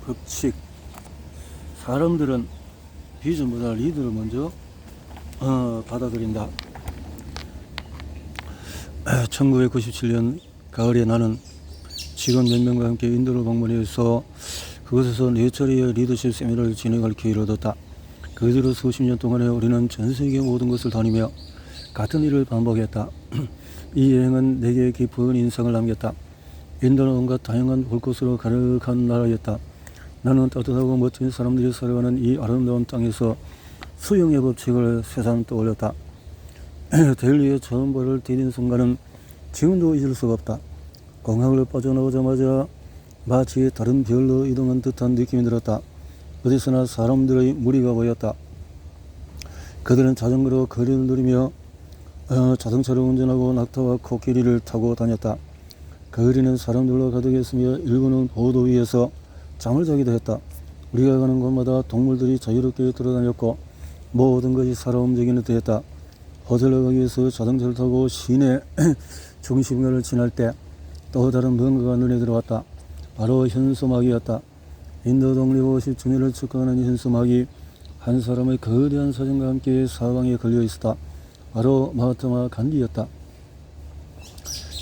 법칙. 사람들은 비전보다 리더를 먼저 받아들인다. 1997년 가을에 나는 직원 몇 명과 함께 인도를 방문해서 그곳에서 4차례의 리더십 세미나를 진행할 기회를 얻었다. 그 뒤로 수십 년 동안에 우리는 전 세계 모든 곳을 다니며 같은 일을 반복했다. 이 여행은 내게 깊은 인상을 남겼다. 인도는 온갖 다양한 볼것으로 가득한 나라였다. 나는 따뜻하고 멋진 사람들이 살아가는 이 아름다운 땅에서 수용의 법칙을 새삼 떠올렸다. 델리에 처음 발을 디딘 순간은 지금도 잊을 수가 없다. 공항을 빠져나오자마자 마치 다른 별로 이동한 듯한 느낌이 들었다. 어디서나 사람들의 무리가 보였다. 그들은 자전거로 거리를 누리며 자동차를 운전하고 낙타와 코끼리를 타고 다녔다. 거리는 사람들로 가득했으며 일부는 보도 위에서 잠을 자기도 했다. 우리가 가는 곳마다 동물들이 자유롭게 돌아다녔고 모든 것이 살아 움직이는 듯했다. 호텔에 가기 위해서 자동차를 타고 시내 중심가를 지날 때 또 다른 뭔가가 눈에 들어왔다. 바로 현수막이었다. 인도 독립 50주년을 축하하는 현수막이 한 사람의 거대한 사진과 함께 사방에 걸려 있었다. 바로 마하트마 간디였다.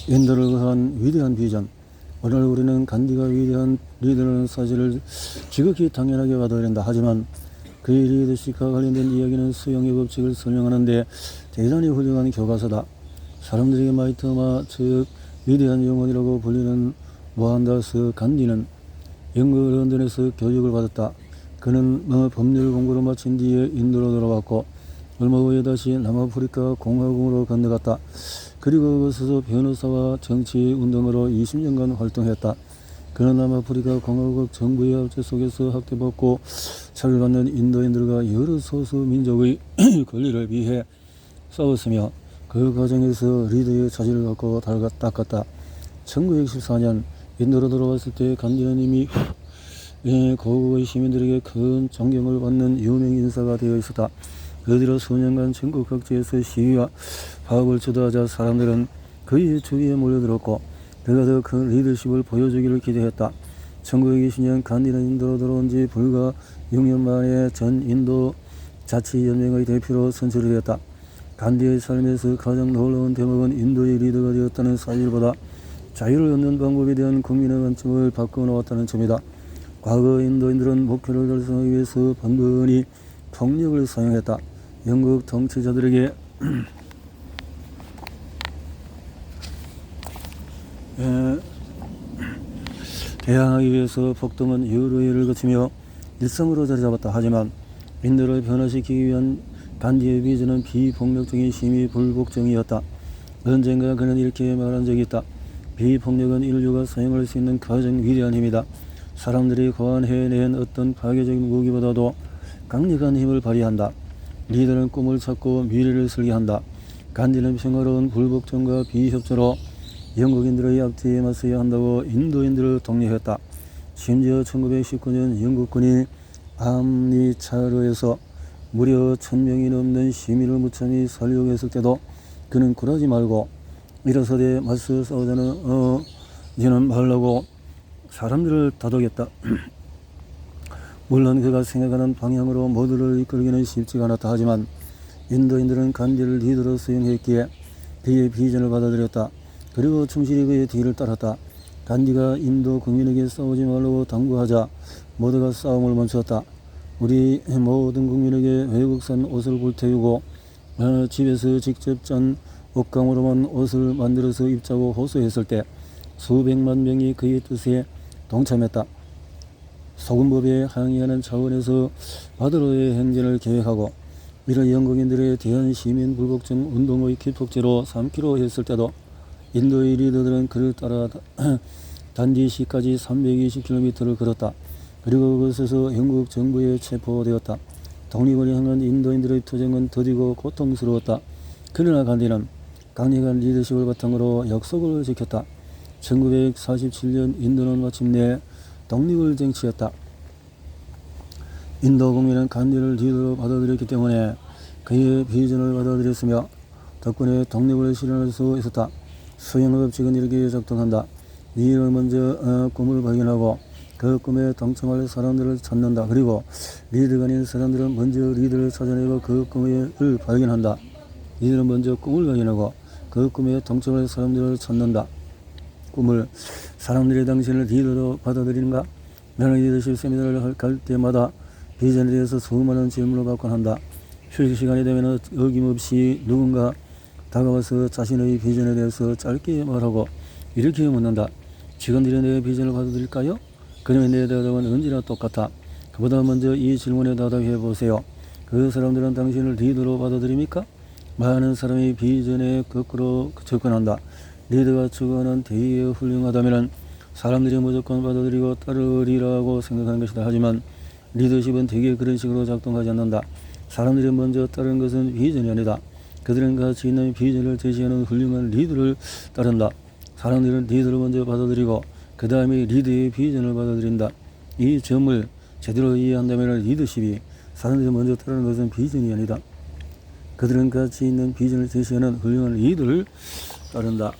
인도를 위한 위대한 비전. 오늘 우리는 간디가 위대한 리더라는 사실을 지극히 당연하게 받아들인다. 하지만 그의 리더십과 관련된 이야기는 수용의 법칙을 설명하는데 대단히 훌륭한 교과서다. 사람들에게 마하트마, 즉 위대한 영혼이라고 불리는 모한다스 간디는 영국 런던에서 교육을 받았다. 그는 법률 공부를 마친 뒤에 인도로 돌아왔고 얼마 후에 다시 남아프리카 공화국으로 건너갔다. 그리고 그곳에서 변호사와 정치운동으로 20년간 활동했다. 그는 남아프리카 공화국 정부의 압제 속에서 학대받고 차별받는 인도인들과 여러 소수 민족의 권리를 위해 싸웠으며 그 과정에서 리더의 자질을 갖고 닦았다. 1914년 인도로 돌아왔을 때 간디는 이미 고국의 시민들에게 큰 존경을 받는 유명 인사가 되어 있었다. 그 뒤로 수년간 전국 각지에서 시위와 파업을 주도하자 사람들은 그의 주위에 몰려들었고 그가 더 큰 리더십을 보여주기를 기대했다. 1920년 간디는 인도로 돌아온 지 불과 6년 만에 전 인도 자치연맹의 대표로 선출이 되었다. 간디의 삶에서 가장 놀라운 대목은 인도의 리더가 되었다는 사실보다 자유를 얻는 방법에 대한 국민의 관점을 바꿔놓았다는 점이다. 과거 인도인들은 목표를 달성하기 위해서 번번이 폭력을 사용했다. 영국 통치자들에게 대항하기 위해서 폭동은 여러 해를 거치며 일상으로 자리잡았다. 하지만 인도를 변화시키기 위한 간디의 비전은 비폭력적인 심의 불복종이었다. 언젠가 그는 이렇게 말한 적이 있다. 비폭력은 인류가 사용할 수 있는 가장 위대한 힘이다. 사람들이 고안해낸 어떤 파괴적인 무기보다도 강력한 힘을 발휘한다. 리더는 꿈을 찾고 미래를 설계한다. 간디는 평화로운 불복종과 비협조로 영국인들의 압제에 맞서야 한다고 인도인들을 독려했다. 심지어 1919년 영국군이 암리차르에서 무려 1000명이 넘는 시민을 무참히 살육했을 때도 그는 굴하지 말고 일어서되 맞서 싸우자는 말라고 사람들을 다독였다. 물론 그가 생각하는 방향으로 모두를 이끌기는 쉽지가 않았다. 하지만 인도인들은 간디를 리더로 수용했기에 그의 비전을 받아들였다. 그리고 충실히 그의 뒤를 따랐다. 간디가 인도 국민에게 싸우지 말라고 당부하자 모두가 싸움을 멈췄다. 우리 모든 국민에게 외국산 옷을 불태우고 집에서 직접 짠 옷감으로만 옷을 만들어서 입자고 호소했을 때 수백만 명이 그의 뜻에 동참했다. 소금법에 항의하는 차원에서 바다로의 행진을 계획하고 이를 영국인들에 대한 시민 불복종 운동의 기폭제로 삼기로 했을 때도 인도의 리더들은 그를 따라 단디시까지 320km를 걸었다. 그리고 그곳에서 영국 정부에 체포되었다. 독립을 향한 인도인들의 투쟁은 더디고 고통스러웠다. 그러나 간디는 강력한 리더십을 바탕으로 약속을 지켰다. 1947년 인도는 마침내 독립을 쟁취했다. 인도 국민은 간디를 리더로 받아들였기 때문에 그의 비전을 받아들였으며 덕분에 독립을 실현할 수 있었다. 수용의 법칙은 이렇게 작동한다. 네 일을 먼저 꿈을 발견하고 그 꿈에 동참할 사람들을 찾는다. 그리고 리더가 아닌 사람들은 먼저 리더를 찾아내고 그 꿈을 발견한다. 리더는 먼저 꿈을 발견하고 그 꿈에 동참할 사람들을 찾는다. 꿈을 사람들이 당신을 리더로 받아들이는가? 나는 리더십 세미나를 갈 때마다 비전에 대해서 수많은 질문을 받곤 한다. 휴식 시간이 되면 어김없이 누군가 다가와서 자신의 비전에 대해서 짧게 말하고 이렇게 묻는다. 직원들이 내 비전을 받아들일까요? 그러면 내 대답은 언제나 똑같아. 그보다 먼저 이 질문에 대답해 보세요. 그 사람들은 당신을 리더로 받아들입니까? 많은 사람이 비전에 거꾸로 접근한다. 리더가 추구하는 대의에 훌륭하다면 사람들이 무조건 받아들이고 따르리라고 생각하는 것이다. 하지만 리더십은 대개 그런 식으로 작동하지 않는다. 사람들이 먼저 따르는 것은 비전이 아니다. 그들은 가치 있는 비전을 제시하는 훌륭한 리더를 따른다. 사람들은 리더를 먼저 받아들이고 그 다음에 리더의 비전을 받아들인다. 이 점을 제대로 이해한다면 리더십이 사람들이 먼저 따르는 것은 비전이 아니다. 그들은 가치 있는 비전을 제시하는 훌륭한 리더를 따른다.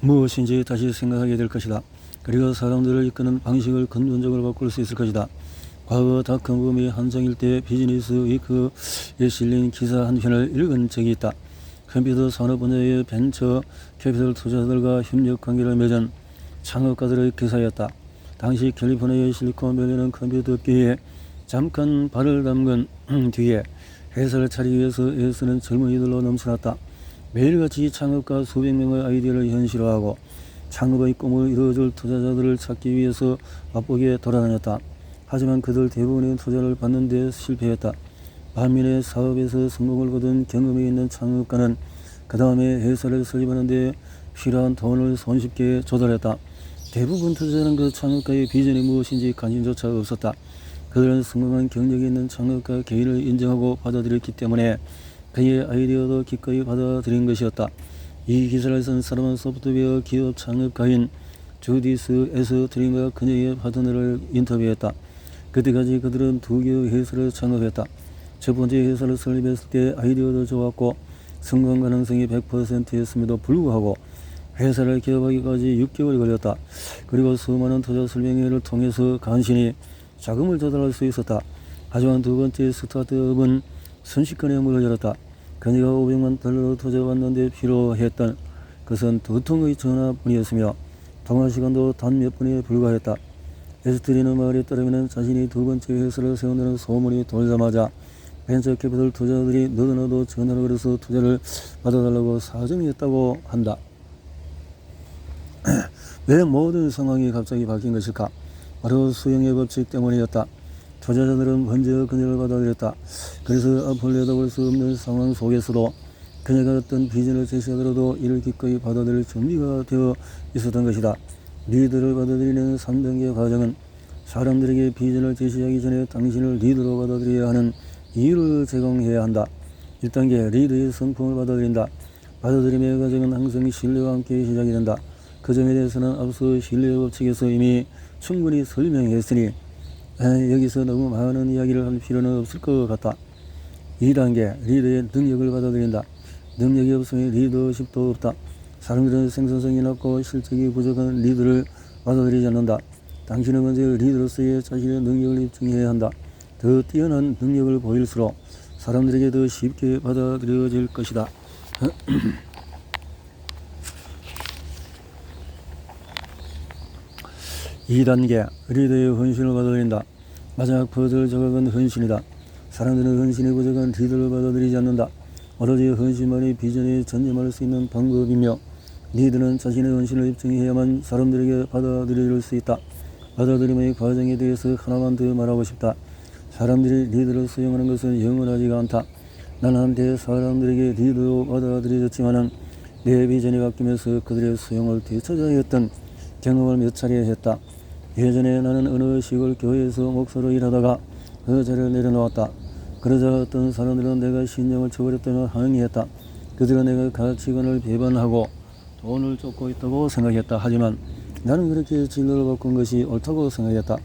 무엇인지 다시 생각하게 될 것이다. 그리고 사람들을 이끄는 방식을 근본적으로 바꿀 수 있을 것이다. 과거 닷컴붐이 한창일 때 비즈니스 위크에 실린 기사 한 편을 읽은 적이 있다. 컴퓨터 산업 분야의 벤처 캐피털 투자자들과 협력 관계를 맺은 창업가들의 기사였다. 당시 캘리포니아의 실리콘밸리는 컴퓨터계에 잠깐 발을 담근 뒤에 회사를 차리기 위해서 애쓰는 젊은이들로 넘쳐났다. 매일같이 창업가 수백 명의 아이디어를 현실화하고 창업의 꿈을 이루어줄 투자자들을 찾기 위해서 바쁘게 돌아다녔다. 하지만 그들 대부분의 투자를 받는 데 실패했다. 반면에 사업에서 성공을 거둔 경험이 있는 창업가는 그 다음에 회사를 설립하는 데 필요한 돈을 손쉽게 조달했다. 대부분 투자자는 그 창업가의 비전이 무엇인지 관심조차 없었다. 그들은 성공한 경력이 있는 창업가 개인을 인정하고 받아들였기 때문에 그의 아이디어도 기꺼이 받아들인 것이었다. 이 기사를 쓴 사람은 소프트웨어 기업 창업가인 주디스 에스 드림과 그녀의 파트너를 인터뷰했다. 그때까지 그들은 두 개의 회사를 창업했다. 첫 번째 회사를 설립했을 때 아이디어도 좋았고 성공 가능성이 100%였음에도 불구하고 회사를 개업하기까지 6개월이 걸렸다. 그리고 수많은 투자 설명회를 통해서 간신히 자금을 조달할 수 있었다. 하지만 두 번째 스타트업은 순식간에 문을 열었다. 그녀가 $500만 투자받는데 필요했던 것은 2통의 전화뿐이었으며 통화시간도 단 몇 분에 불과했다. 에스트리는 말에 따르면 자신이 두 번째 회사를 세운다는 소문이 돌자마자 벤처 캐피털 투자자들이 너도 전화를 걸어서 투자를 받아달라고 사정했다고 한다. 왜 모든 상황이 갑자기 바뀐 것일까? 바로 수용의 법칙 때문이었다. 투자자들은 먼저 그녀를 받아들였다. 그래서 앞을 내다볼 수 없는 상황 속에서도 그녀가 어떤 비전을 제시하더라도 이를 기꺼이 받아들일 준비가 되어 있었던 것이다. 리더를 받아들이는 3단계 과정은 사람들에게 비전을 제시하기 전에 당신을 리더로 받아들여야 하는 이유를 제공해야 한다. 1단계 리더의 성품을 받아들인다. 받아들임의 과정은 항상 신뢰와 함께 시작이 된다. 그 점에 대해서는 앞서 신뢰의 법칙에서 이미 충분히 설명했으니 여기서 너무 많은 이야기를 할 필요는 없을 것 같다. 2단계 리더의 능력을 받아들인다. 능력이 없으면 리더십도 없다. 사람들은 생산성이 낮고 실적이 부족한 리더를 받아들이지 않는다. 당신은 먼저 리더로서의 자신의 능력을 입증해야 한다. 더 뛰어난 능력을 보일수록 사람들에게 더 쉽게 받아들여질 것이다. 2단계 리더의 헌신을 받아들인다. 마지막 퍼즐 조각은 헌신이다. 사람들은 헌신이 부족한 리더를 받아들이지 않는다. 오로지 헌신만이 비전에 전념할 수 있는 방법이며 리더는 자신의 헌신을 입증해야만 사람들에게 받아들여질 수 있다. 받아들임의 과정에 대해서 하나만 더 말하고 싶다. 사람들이 리더를 수용하는 것은 영원하지가 않다. 나는 한때 사람들에게 리더로 받아들여졌지만은 내 비전이 바뀌면서 그들의 수용을 되찾아야 했던 경험을 몇 차례 했다. 예전에 나는 어느 시골 교회에서 목사로 일하다가 그 자리를 내려놓았다. 그러자 어떤 사람들은 내가 신념을 저버렸다며 항의했다. 그들은 내가 가치관을 배반하고 돈을 쫓고 있다고 생각했다. 하지만 나는 그렇게 진로를 바꾼 것이 옳다고 생각했다.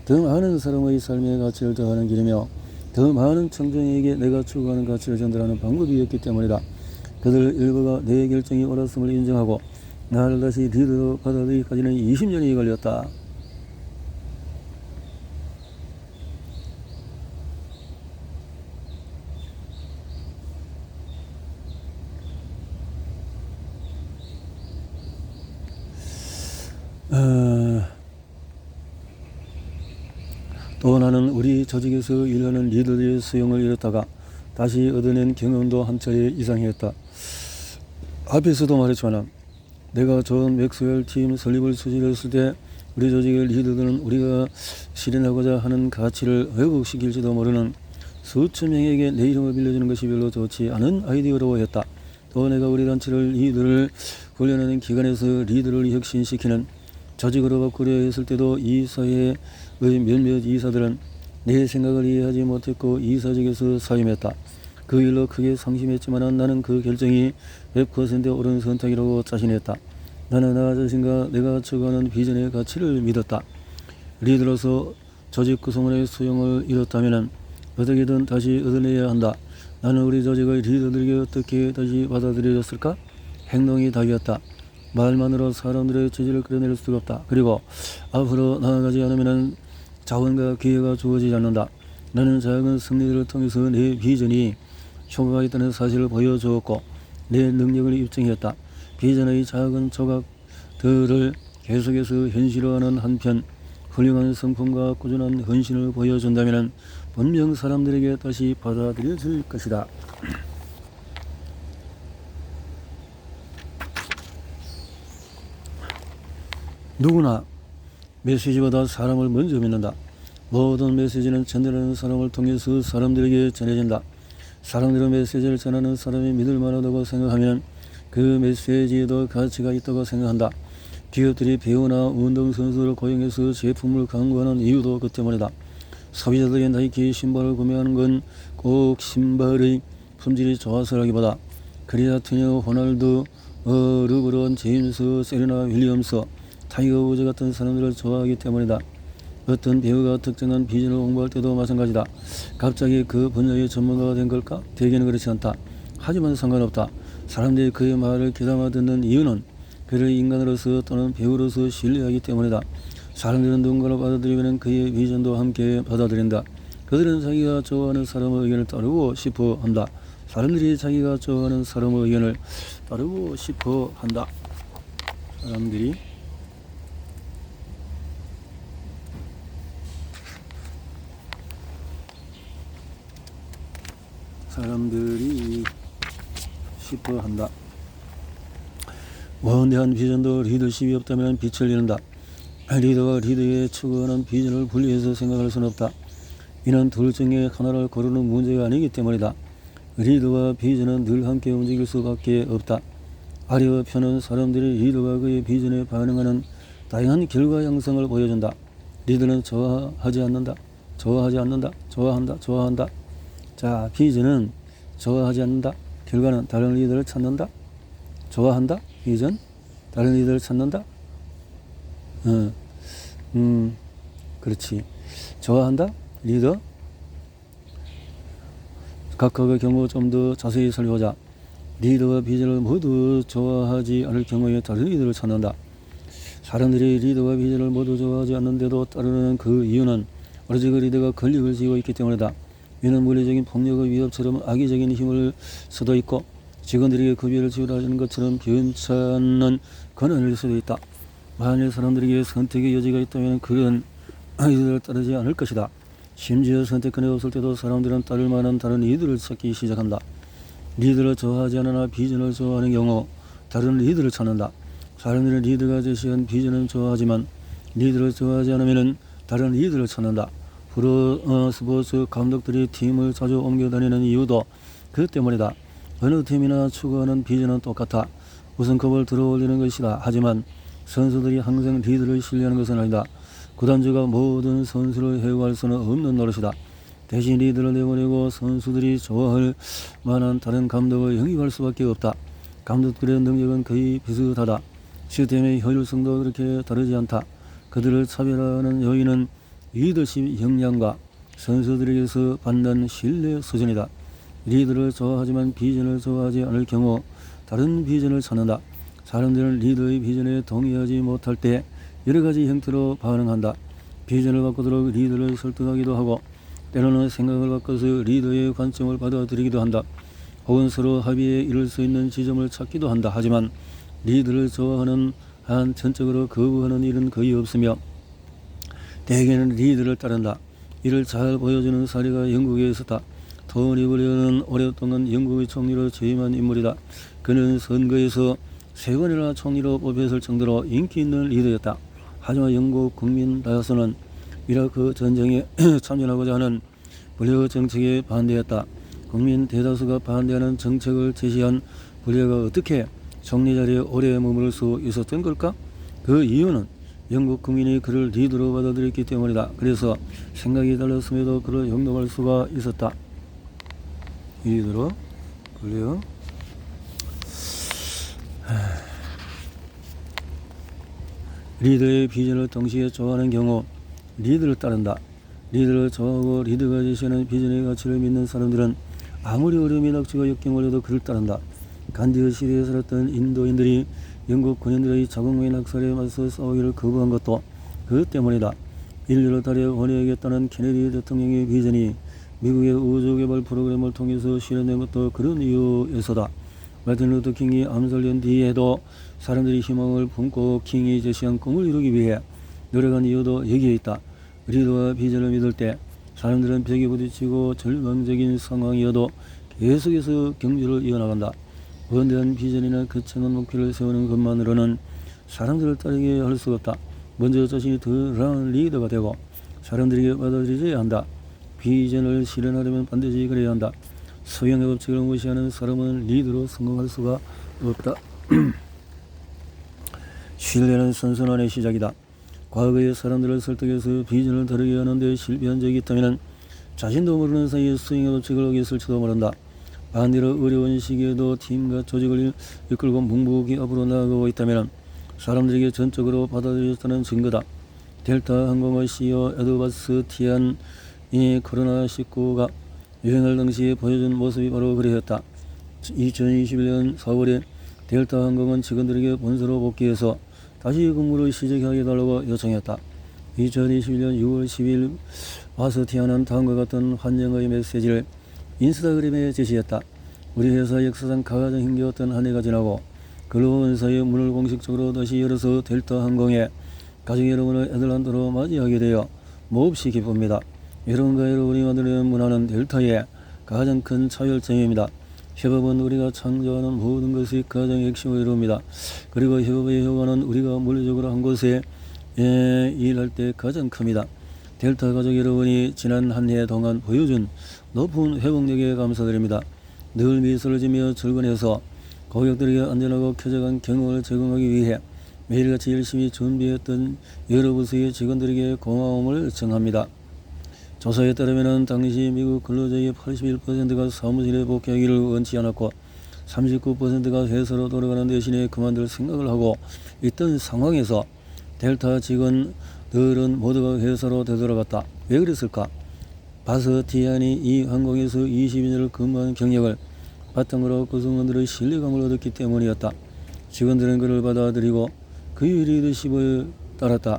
더 많은 사람의 삶의 가치를 더하는 길이며 더 많은 청중에게 내가 추구하는 가치를 전달하는 방법이었기 때문이다. 그들 일부가 내 결정이 옳았음을 인정하고 나를 다시 리더로 받아들이기까지는 20년이 걸렸다. 또 나는 우리 조직에서 일하는 리더들의 수용을 잃었다가 다시 얻어낸 경험도 한 차례 이상이었다. 앞에서도 말했지만 내가 존 맥스웰 팀 설립을 추진했을 때 우리 조직의 리더들은 우리가 실현하고자 하는 가치를 왜곡시킬지도 모르는 수천 명에게 내 이름을 빌려주는 것이 별로 좋지 않은 아이디어라고 했다. 또 내가 우리 단체를 리더를 훈련하는 기관에서 리더를 혁신시키는 조직으로 바꾸려 했을 때도 이 사회의 몇몇 이사들은 내 생각을 이해하지 못했고 이사직에서 사임했다. 그 일로 크게 상심했지만 나는 그 결정이 100% 옳은 선택이라고 자신했다. 나는 나 자신과 내가 추구하는 비전의 가치를 믿었다. 리더로서 조직 구성원의 수용을 잃었다면 어떻게든 다시 얻어내야 한다. 나는 우리 조직의 리더들에게 어떻게 다시 받아들여졌을까? 행동이 답이었다. 말만으로 사람들의 지지를 끌어낼 수가 없다. 그리고 앞으로 나아가지 않으면 자원과 기회가 주어지지 않는다. 나는 작은 승리들을 통해서 내 비전이 효과가 있다는 사실을 보여주었고 내 능력을 입증했다. 비전의 작은 조각들을 계속해서 현실화하는 한편 훌륭한 성품과 꾸준한 헌신을 보여준다면 분명 사람들에게 다시 받아들여질 것이다. 누구나 메시지보다 사람을 먼저 믿는다. 모든 메시지는 전달하는 사람을 통해서 사람들에게 전해진다. 사람들의 메시지를 전하는 사람이 믿을 만하다고 생각하면 그 메시지에도 가치가 있다고 생각한다. 기업들이 배우나 운동선수를 고용해서 제품을 광고하는 이유도 그 때문이다. 소비자들이 나이키 신발을 구매하는 건 꼭 신발의 품질이 좋아서라기보다 크리스티아노 호날두, 르브론 제임스, 세레나 윌리엄스, 타이거 우즈 같은 사람들을 좋아하기 때문이다. 어떤 배우가 특정한 비전을 홍보할 때도 마찬가지다. 갑자기 그 분야의 전문가가 된 걸까? 대개는 그렇지 않다. 하지만 상관없다. 사람들이 그의 말을 귀담아 듣는 이유는 그를 인간으로서 또는 배우로서 신뢰하기 때문이다. 사람들은 누군가를 받아들이면 그의 비전도 함께 받아들인다. 그들은 자기가 좋아하는 사람의 의견을 따르고 싶어 한다. 사람들이 자기가 좋아하는 사람의 의견을 따르고 싶어 한다. 사람들이 싶어 한다. 원대한 비전도 리더십이 없다면 빛을 잃는다. 리더와 리더의 추구하는 비전을 분리해서 생각할 수는 없다. 이는 둘 중에 하나를 고르는 문제가 아니기 때문이다. 리더와 비전은 늘 함께 움직일 수밖에 없다. 아래와 편은 사람들이 리더가 그의 비전에 반응하는 다양한 결과 양상을 보여준다. 리더는 좋아하지 않는다. 좋아한다. 자, 비전은 좋아하지 않는다. 결과는 다른 리더를 찾는다. 좋아한다. 비전 다른 리더를 찾는다. 그렇지. 좋아한다. 리더. 각각의 경우 좀 더 자세히 살펴보자. 리더와 비전을 모두 좋아하지 않을 경우에 다른 리더를 찾는다. 사람들이 리더와 비전을 모두 좋아하지 않는데도 따르는 그 이유는 오로지 그 리더가 권력을 쥐고 있기 때문이다. 이는 물리적인 폭력의 위협처럼 악의적인 힘을 수도 있고 직원들에게 급여를 지불하는 것처럼 괜찮은 권한일 수도 있다. 만일 사람들에게 선택의 여지가 있다면 그런 이들을 따르지 않을 것이다. 심지어 선택권이 없을 때도 사람들은 따를 만한 다른 이들을 찾기 시작한다. 리더를 좋아하지 않으나 비전을 좋아하는 경우 다른 리더를 찾는다. 사람들은 리더가 제시한 비전은 좋아하지만 리더를 좋아하지 않으면 다른 리더를 찾는다. 프로 스포츠 감독들이 팀을 자주 옮겨 다니는 이유도 그 때문이다. 어느 팀이나 추구하는 비전은 똑같아. 우승컵을 들어올리는 것이다. 하지만 선수들이 항상 리더를 신뢰하는 것은 아니다. 구단주가 모든 선수를 해고할 수는 없는 노릇이다. 대신 리더를 내보내고 선수들이 좋아할 만한 다른 감독을 영입할 수밖에 없다. 감독들의 능력은 거의 비슷하다. 시스템의 효율성도 그렇게 다르지 않다. 그들을 차별하는 요인은 리더십 역량과 선수들에게서 받는 신뢰 수준이다. 리더를 좋아하지만 비전을 좋아하지 않을 경우 다른 비전을 찾는다. 사람들은 리더의 비전에 동의하지 못할 때 여러 가지 형태로 반응한다. 비전을 바꾸도록 리더를 설득하기도 하고 때로는 생각을 바꿔서 리더의 관점을 받아들이기도 한다. 혹은 서로 합의에 이룰 수 있는 지점을 찾기도 한다. 하지만 리더를 좋아하는 한 전적으로 거부하는 일은 거의 없으며 대개는 리더를 따른다. 이를 잘 보여주는 사례가 영국에 있었다. 토니 블레어는 오랫동안 영국의 총리로 재임한 인물이다. 그는 선거에서 3번이나 총리로 뽑혔을 정도로 인기 있는 리더였다. 하지만 영국 국민 다수는 이라크 전쟁에 참전하고자 하는 블레어 정책에 반대했다. 국민 대다수가 반대하는 정책을 제시한 블레어가 어떻게 총리 자리에 오래 머무를 수 있었던 걸까? 그 이유는 영국 국민이 그를 리더로 받아들였기 때문이다. 그래서 생각이 달랐음에도 그를 용납할 수가 있었다. 리더로 블레어 리더의 비전을 동시에 좋아하는 경우 리더를 따른다. 리더를 좋아하고 리더가 제시하는 비전의 가치를 믿는 사람들은 아무리 어려움이 낙지가 역경을 해도 그를 따른다. 간디의 시대에 살았던 인도인들이 영국 군인들의 자국민 학살에 맞서 싸우기를 거부한 것도 그 때문이다. 인류를 달에 보내야겠다는 케네디 대통령의 비전이 미국의 우주개발 프로그램을 통해서 실현된 것도 그런 이유에서다. 마틴 루터 킹이 암살된 뒤에도 사람들이 희망을 품고 킹이 제시한 꿈을 이루기 위해 노력한 이유도 여기에 있다. 리더와 비전을 믿을 때 사람들은 벽에 부딪히고 절망적인 상황이어도 계속해서 경주를 이어나간다. 원대한 비전이나 거창한 목표를 세우는 것만으로는 사람들을 따르게 할 수가 없다. 먼저 자신이 더 나은 리더가 되고 사람들에게 받아들여야 한다. 비전을 실현하려면 반드시 그래야 한다. 소형의 법칙을 무시하는 사람은 리더로 성공할 수가 없다. 신뢰는 선순환의 시작이다. 과거의 사람들을 설득해서 비전을 다르게 하는데 실패한 적이 있다면 자신도 모르는 사이에 수행의 법칙을 어겼을지도 모른다. 반대로 어려운 시기에도 팀과 조직을 이끌고 묵묵히 앞으로 나아가고 있다면 사람들에게 전적으로 받아들여졌다는 증거다. 델타 항공의 CEO 에드바스 티안이 코로나19가 유행할 당시에 보여준 모습이 바로 그러했다. 2021년 4월에 델타 항공은 직원들에게 본사로 복귀해서 다시 근무를 시작하게 해달라고 요청했다. 2021년 6월 10일 바스티안은 다음과 같은 환영의 메시지를 인스타그램에 제시했다. 우리 회사 역사상 가장 힘겨웠던 한 해가 지나고 근로원사의 문을 공식적으로 다시 열어서 델타 항공에 가족 여러분을 애틀란타로 맞이하게 되어 몹시 기쁩니다. 여러분과 여러분이 만드는 문화는 델타의 가장 큰 차별점입니다. 협업은 우리가 창조하는 모든 것이 가장 핵심을 이룹니다. 그리고 협업의 효과는 우리가 물리적으로 한 곳에 일할 때 가장 큽니다. 델타 가족 여러분이 지난 한 해 동안 보여준 높은 회복력에 감사드립니다. 늘 미소를 지며 출근해서 고객들에게 안전하고 쾌적한 경험을 제공하기 위해 매일같이 열심히 준비했던 여러 부서의 직원들에게 고마움을 전합니다. 조사에 따르면 당시 미국 근로자의 81%가 사무실에 복귀하기를 원치 않았고 39%가 회사로 돌아가는 대신에 그만둘 생각을 하고 있던 상황에서 델타 직원들은 모두가 회사로 되돌아갔다. 왜 그랬을까? 바스티안이 이 항공에서 22년을 근무한 경력을 바탕으로 구성원들의 신뢰감을 얻었기 때문이었다. 직원들은 그를 받아들이고 그의 리더십을 따랐다.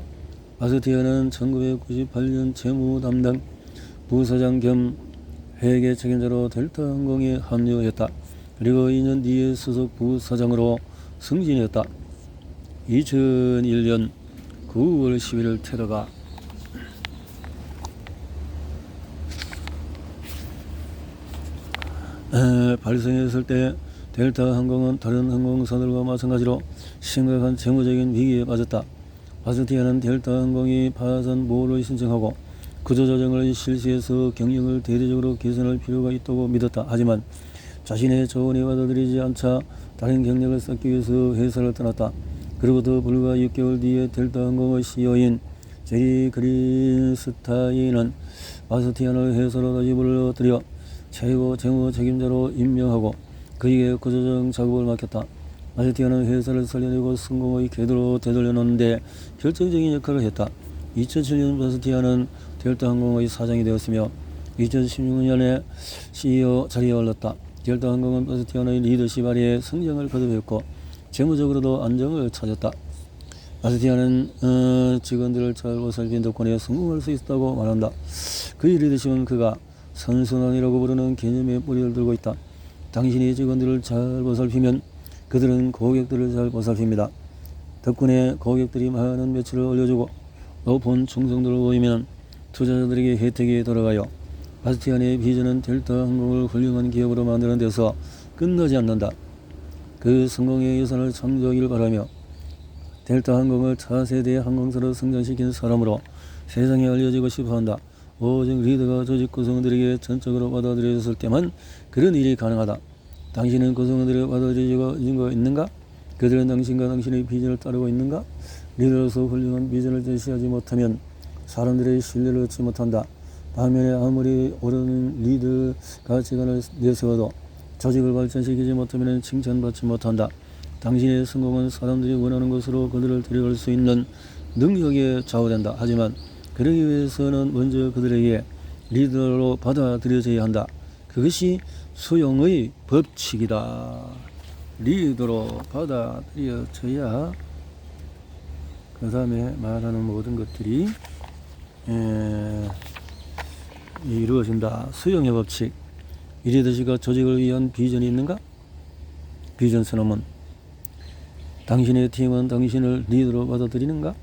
바스티안은 1998년 재무 담당 부사장 겸 회계 책임자로 델타 항공에 합류했다. 그리고 2년 뒤에 수석 부사장으로 승진했다. 2001년 9월 11일 테러가 발생했을 때 델타 항공은 다른 항공사들과 마찬가지로 심각한 재무적인 위기에 빠졌다. 바스티안은 델타 항공이 파산 보호를 신청하고 구조조정을 실시해서 경영을 대대적으로 개선할 필요가 있다고 믿었다. 하지만 자신의 조언이 받아들이지 않자 다른 경력을 쌓기 위해서 회사를 떠났다. 그로부터 불과 6개월 뒤에 델타 항공의 CEO인 제리 그린스타인은 바스티안을 회사로 다시 불러들여 최고 재무 책임자로 임명하고 그에게 구조조정 작업을 맡겼다. 바스티안은 회사를 살려내고 성공의 궤도로 되돌려놓는데 결정적인 역할을 했다. 2007년 바스티아는 델타 항공의 사장이 되었으며 2016년에 CEO 자리에 올랐다. 델타 항공은 바스티아의 리더십 아래에 성장을 거듭했고 재무적으로도 안정을 찾았다. 바스티아는 직원들을 잘 보살핀 덕분에 성공할 수 있었다고 말한다. 그의 리더십은 그가 선순환이라고 부르는 개념의 뿌리를 들고 있다. 당신이 직원들을 잘 보살피면 그들은 고객들을 잘 보살핍니다. 덕분에 고객들이 많은 매출을 올려주고 높은 충성도를 보이면 투자자들에게 혜택이 돌아가요. 바스티안의 비전은 델타 항공을 훌륭한 기업으로 만드는 데서 끝나지 않는다. 그 성공의 유산을 창조하기를 바라며 델타 항공을 차세대 항공사로 성장시킨 사람으로 세상에 알려지고 싶어한다. 오직 리더가 조직 구성원들에게 전적으로 받아들여졌을 때만 그런 일이 가능하다. 당신은 구성원들에게 받아들여진 거 있는가? 그들은 당신과 당신의 비전을 따르고 있는가? 리더로서 훌륭한 비전을 제시하지 못하면 사람들의 신뢰를 얻지 못한다. 반면에 아무리 오르는 리더 가치관을 내세워도 조직을 발전시키지 못하면 칭찬받지 못한다. 당신의 성공은 사람들이 원하는 곳으로 그들을 데려갈 수 있는 능력에 좌우된다. 하지만 그러기 위해서는 먼저 그들에게 리더로 받아들여져야 한다. 그것이 수용의 법칙이다. 리더로 받아들여져야 그 다음에 말하는 모든 것들이 이루어진다. 수용의 법칙. 이 리더십과 조직을 위한 비전이 있는가? 비전 선언문. 당신의 팀은 당신을 리더로 받아들이는가?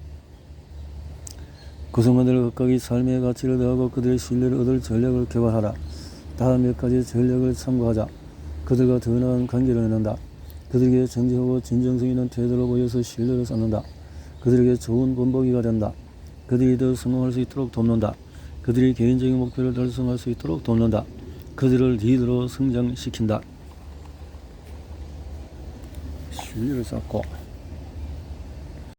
구성원들 각각의 삶의 가치를 더하고 그들의 신뢰를 얻을 전략을 개발하라. 다음 몇 가지 전략을 참고하자. 그들과 더 나은 관계를 맺는다. 그들에게 정직하고 진정성 있는 태도를 보여서 신뢰를 쌓는다. 그들에게 좋은 본보기가 된다. 그들이 더 성공할 수 있도록 돕는다. 그들이 개인적인 목표를 달성할 수 있도록 돕는다. 그들을 리더로 성장시킨다. 신뢰를 쌓고